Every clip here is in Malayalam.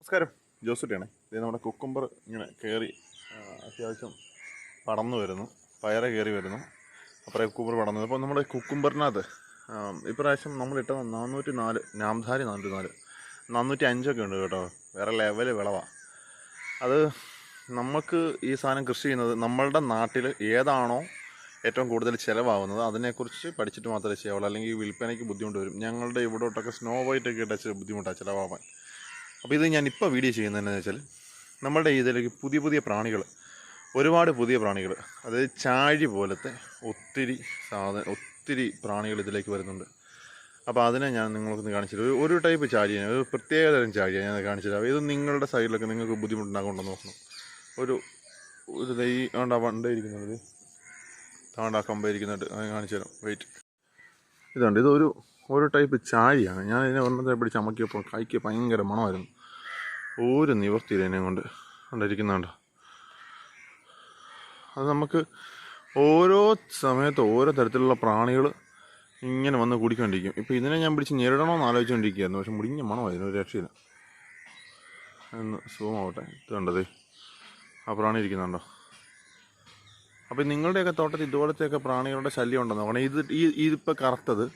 നമസ്കാരം, ജോസുട്ടിയാണേ. ഇത് നമ്മുടെ കുക്കുംബർ ഇങ്ങനെ കയറി അത്യാവശ്യം പടർന്നു വരുന്നു, പയറ് കയറി വരുന്നു. അപ്പുറം കുക്കുംബർ പടർന്നു. അപ്പോൾ നമ്മുടെ കുക്കുംബറിനകത്ത് ഇപ്രാവശ്യം നമ്മളിട്ടത് 404 നാംധാരി 404 405 ഉണ്ട് കേട്ടോ. വേറെ ലെവൽ വിളവാണ് അത്. നമുക്ക് ഈ സാധനം കൃഷി ചെയ്യുന്നത് നമ്മളുടെ നാട്ടിൽ ഏതാണോ ഏറ്റവും കൂടുതൽ ചിലവാകുന്നത് അതിനെക്കുറിച്ച് പഠിച്ചിട്ട് മാത്രമേ ചെയ്യാവുള്ളൂ. അല്ലെങ്കിൽ വിൽപ്പനയ്ക്ക് ബുദ്ധിമുട്ട് വരും. ഞങ്ങളുടെ ഇവിടോട്ടൊക്കെ സ്നോ വൈറ്റൊക്കെ ഇട്ട ബുദ്ധിമുട്ടാണ് ചിലവാകാൻ. അപ്പോൾ ഇത് ഞാനിപ്പോൾ വീഡിയോ ചെയ്യുന്നതെന്ന് വെച്ചാൽ നമ്മളുടെ ഇതിലേക്ക് പുതിയ പ്രാണികൾ, ഒരുപാട് പുതിയ പ്രാണികൾ, അതായത് ചാഴി പോലത്തെ ഒത്തിരി പ്രാണികൾ ഇതിലേക്ക് വരുന്നുണ്ട്. അപ്പോൾ അതിനെ ഞാൻ നിങ്ങൾക്കൊന്ന് കാണിച്ചില്ല. ഒരു ടൈപ്പ് ചാഴിയാണ്, ഒരു പ്രത്യേകതരം ചാഴിയാണ് ഞാൻ കാണിച്ചില്ല. ഇത് നിങ്ങളുടെ സൈഡിലൊക്കെ നിങ്ങൾക്ക് ബുദ്ധിമുട്ടുണ്ടാകുന്നുണ്ടോ നോക്കണം. ഒരു തൈ ആണ്ടാ വണ്ടേ ഇരിക്കുന്നത്, താണ്ടാ കമ്പ ഇരിക്കുന്നുണ്ട്, അത് കാണിച്ചു തരാം. വെയിറ്റ്. ഇതുണ്ട്, ഒരു ടൈപ്പ് ചാഴിയാണ്. ഞാൻ ഇതിനെ ഒന്നത്തെ പിടിച്ച് അമക്കിയപ്പോൾ കൈക്ക് ഭയങ്കര മണമായിരുന്നു. ഒരു നിവർത്തിയില്ല ഇതിനെ കൊണ്ട് കൊണ്ടിരിക്കുന്നുണ്ടോ. അത് നമുക്ക് ഓരോ സമയത്ത് ഓരോ തരത്തിലുള്ള പ്രാണികൾ ഇങ്ങനെ വന്ന് കുടിക്കൊണ്ടിരിക്കും. ഇപ്പോൾ ഇതിനെ ഞാൻ പിടിച്ച് ഞെരടണമെന്ന് ആലോചിച്ചുകൊണ്ടിരിക്കുകയായിരുന്നു. പക്ഷെ മുടിഞ്ഞ മണമായിരുന്നു, ഒരു രക്ഷയില്ല. ഒന്ന് സൂമാവട്ടെ. ഇത് കണ്ടത് ആ പ്രാണി ഇരിക്കുന്നുണ്ടോ. അപ്പോൾ നിങ്ങളുടെയൊക്കെ തോട്ടത്തിൽ ഇതുപോലത്തെയൊക്കെ പ്രാണികളുടെ ശല്യം ഉണ്ടെന്ന് നോക്കണം. ഇതിപ്പോൾ കറുത്തത്,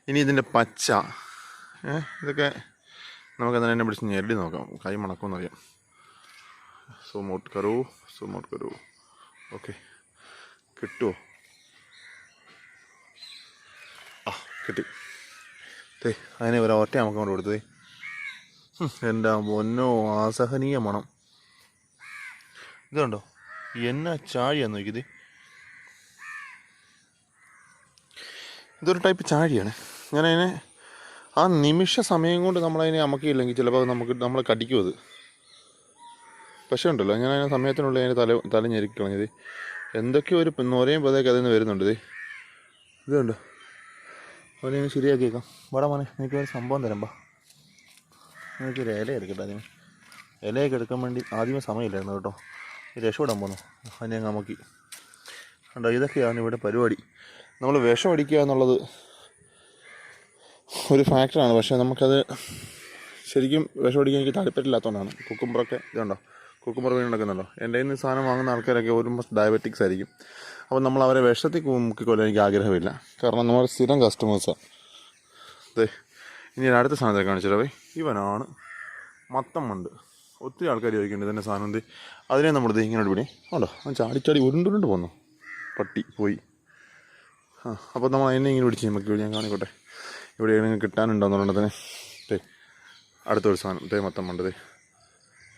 ഇനി ഇതിൻ്റെ പച്ച, ഇതൊക്കെ നമുക്ക് തന്നെ പിടിച്ച് ഞെരടി നോക്കാം. കൈ മണക്കുമെന്നറിയാം. സൂമൗട്ട് കറൂ. ഓക്കെ, കിട്ടുമോ? കിട്ടി. അതിനെ ഒറ്റ നമുക്ക് കൊണ്ട് കൊടുത്തത്. എൻ്റെ പൊന്നോ, അസഹനീയ മണം. ഇതുണ്ടോ, എന്നാ ചാഴിയാന്ന് നോക്കിയത്. ഇതൊരു ടൈപ്പ് ചാഴിയാണ്. ഞാനതിനെ ആ നിമിഷ സമയം കൊണ്ട് നമ്മളതിനെ അമക്കിയില്ലെങ്കിൽ ചിലപ്പോൾ നമ്മളെ കടിക്കും അത്. പക്ഷേ ഉണ്ടല്ലോ, ഞാൻ അതിനെ സമയത്തിനുള്ളിൽ അതിന് തല ഞെരുക്കി കളഞ്ഞത്. എന്തൊക്കെയോ ഒരു നൊരയും പതയൊക്കെ അതിൽ നിന്ന് വരുന്നുണ്ട്. ഇതുണ്ടോ, അവനെ ശരിയാക്കിയേക്കാം. വട മോനെ, എനിക്കൊരു സംഭവം തരമ്പാ. എനിക്കൊരു ഇല എടുക്കട്ടെ. ഇലയൊക്കെ എടുക്കാൻ വേണ്ടി ആദ്യമേ സമയമില്ലായിരുന്നു കേട്ടോ. രക്ഷപ്പെടാൻ പോന്നു. അതിനെ അമക്കി കണ്ടോ. ഇതൊക്കെയാണ് ഇവിടെ പരിപാടി. നമ്മൾ വിഷം അടിക്കുക എന്നുള്ളത് ഒരു ഫാക്ടറാണ്. പക്ഷേ നമുക്കത് ശരിക്കും വിഷം അടിക്കാൻ എനിക്ക് താല്പര്യമില്ലാത്തതുകൊണ്ടാണ്. കുക്കുംബറൊക്കെ ഇതുണ്ടോ, കുക്കുംബർ വീണ് നടക്കുന്നുണ്ടോ. എൻ്റെ കയ്യിൽ നിന്ന് സാധനം വാങ്ങുന്ന ആൾക്കാരൊക്കെ ഓൾമോസ്റ്റ് ഡയബറ്റിക്സ് ആയിരിക്കും. അപ്പോൾ നമ്മൾ അവരെ വിഷത്തിൽ മുക്കിക്കൊല്ലാൻ എനിക്ക് ആഗ്രഹമില്ല. കാരണം നമ്മൾ സ്ഥിരം കസ്റ്റമേഴ്സാണ്. ഇനി അടുത്ത സാധനത്തെ കാണിച്ചാലേ, ഇവനാണ് മത്തമ്മണ്ട്. ഒത്തിരി ആൾക്കാർ ചോദിക്കുന്നുണ്ട് ഇതിൻ്റെ സാധനം എന്ത്. അതിനെ നമ്മൾ ഇങ്ങനെ പിടി ഉണ്ടോ, അവൻ ചാടി ഉരുണ്ടുരുണ്ട് പോന്നു. പട്ടി പോയി. അപ്പോൾ നമ്മൾ അതിനെ ഇങ്ങനെ പിടിച്ച് നമുക്ക് ഞാൻ കാണിക്കോട്ടെ. ഇവിടെ എവിടെയെങ്കിലും കിട്ടാനുണ്ടോയെന്നുള്ളതിന്. അടുത്തൊരു സാധനം മത്തമ്മണ്ട്.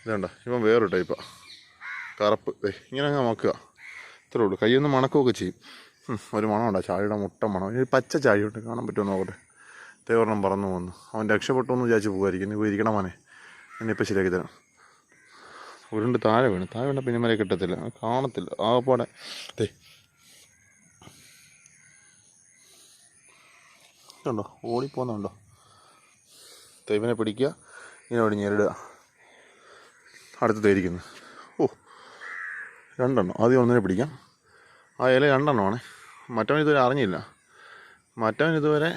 ഇതുണ്ടോ, ഇവൻ വേറൊരു ടൈപ്പാണ്, കറുപ്പ്. ഇങ്ങനെ അങ്ങ് മക്കുക, ഇത്രേ ഉള്ളൂ. കയ്യൊന്ന് മണക്കുകയൊക്കെ ചെയ്യും. ഒരു മണമുണ്ടോ, ചാഴിയുടെ മുട്ട മണം. ഒരു പച്ച ചാഴിയുണ്ട്, കാണാൻ പറ്റുമോ നോക്കട്ടെ. ഒരെണ്ണം പറന്നു പോകുന്നു. അവൻ രക്ഷപ്പെട്ടു എന്ന് വിചാരിച്ച് പോകുമായിരിക്കും. നീ പോയി ഇരിക്കണം മോനെ, എന്നെ ഇപ്പം ശരിയാക്കി തരാം. ഉരുണ്ട് താഴെ വീണ പിന്നെ മരെ കിട്ടത്തില്ല, കാണത്തില്ല. ആകപ്പാടെ ഇതുണ്ടോ, ഓടിപ്പോകുന്നുണ്ടോ. ഇവനെ പിടിക്കുക, ഇങ്ങനെ ഓടി ഞെരിടുക. അടുത്ത് തേരിക്കുന്നു. രണ്ടെണ്ണം. ആദ്യം ഒന്നിനെ പിടിക്കാം. ആ ഇല രണ്ടെണ്ണമാണ്. മറ്റവൻ ഇതുവരെ അറിഞ്ഞില്ല. മറ്റവൻ ഇതുവരെ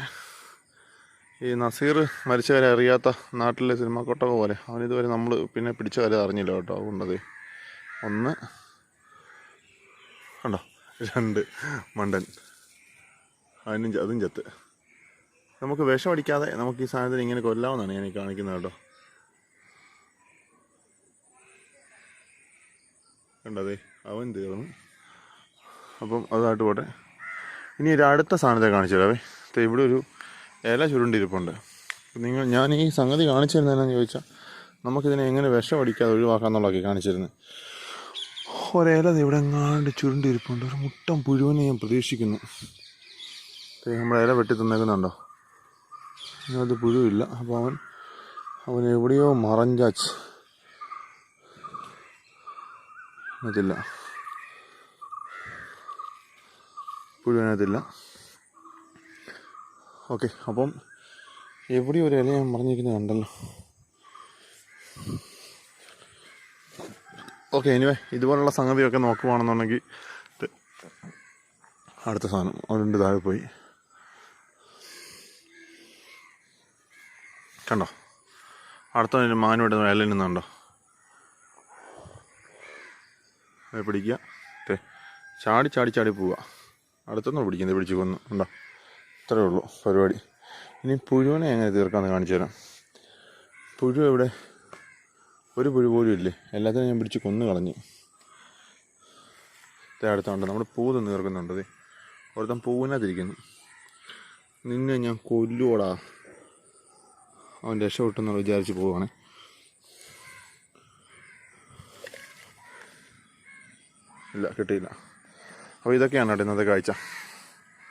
ഈ നസീർ മരിച്ചവരെ അറിയാത്ത നാട്ടിലെ സിനിമ കൊട്ടക പോലെ അവനിതുവരെ നമ്മൾ പിന്നെ പിടിച്ച കാര്യം അറിഞ്ഞില്ല കേട്ടോ. അതുകൊണ്ടത് ഒന്ന് കണ്ടോ, 2 മണ്ടൻ. അതും ചത്ത്. നമുക്ക് വിഷം അടിക്കാതെ നമുക്ക് ഈ സാധനത്തിന് ഇങ്ങനെ കൊല്ലാമെന്നാണ് ഞാൻ കാണിക്കുന്നത് കേട്ടോ. കണ്ടതേ, അവൻ തീർന്നു. അപ്പം അതായിട്ട് പോട്ടെ. ഇനി ഒരു അടുത്ത സാധനത്തെ കാണിച്ചു തരാവേ. ഇവിടെ ഒരു ഇല ചുരുണ്ടിരിപ്പുണ്ട്. ഞാൻ ഈ സംഗതി കാണിച്ചു തരുന്നതെന്നു ചോദിച്ചാൽ നമുക്കിതിനെ എങ്ങനെ വിഷം അടിക്കാതെ ഒഴിവാക്കാമെന്നുള്ളതൊക്കെ കാണിച്ചിരുന്നത്. ഒരില ഇവിടെ എങ്ങാണ്ട് ചുരുണ്ടിരിപ്പുണ്ട്. ഒരു മുട്ടം പുഴുവിനെ ഞാൻ പ്രതീക്ഷിക്കുന്നു. നമ്മുടെ ഇല വെട്ടി തന്നേക്കുന്നുണ്ടോ. അത് പുഴുവില്ല. അപ്പോൾ അവൻ എവിടെയോ മറഞ്ചാച്ച് അതില്ല, പുഴുവിനകത്തില്ല. ഓക്കെ, അപ്പം എവിടെയോ ഒരു ഇല ഞാൻ മറിഞ്ഞിരിക്കുന്നത് കണ്ടല്ലോ. ഓക്കെ, എനിവേ ഇതുപോലുള്ള സംഗതിയൊക്കെ നോക്കുവാണെന്നുണ്ടെങ്കിൽ അടുത്ത സാധനം അതുകൊണ്ട് താഴെ പോയി. കണ്ടോ, അടുത്ത മാനുമായിട്ട് വയലിൽ നിന്നുണ്ടോ അത് പിടിക്കുക. ചാടി ചാടി ചാടി പോവുക. അടുത്തൊന്നും പിടിക്കുന്നത് പിടിച്ച് കൊന്നു ഉണ്ടോ. ഇത്രയേ ഉള്ളൂ പരിപാടി. ഇനി പുഴുവിനെ എങ്ങനെ തീർക്കാമെന്ന് കാണിച്ചു തരാം. പുഴു എവിടെ? ഒരു പുഴു പോലും ഇല്ലേ. എല്ലാത്തിനും ഞാൻ പിടിച്ച് കൊന്നു കളഞ്ഞു. അടുത്തുണ്ട് നമ്മുടെ പൂ തിന്ന് തീർക്കുന്നുണ്ട്. ഒരുത്തൻ പൂവിനകത്തിരിക്കുന്നു. നിന്നെ ഞാൻ കൊല്ലുവോടാ. അവൻ രക്ഷപ്പെട്ടെന്നുള്ള വിചാരിച്ച് പോവുകയാണെ. ഇല്ല, കിട്ടിയില്ല. അപ്പോൾ ഇതൊക്കെയാണ് കേട്ടോ ഇന്നത്തെ കാഴ്ച.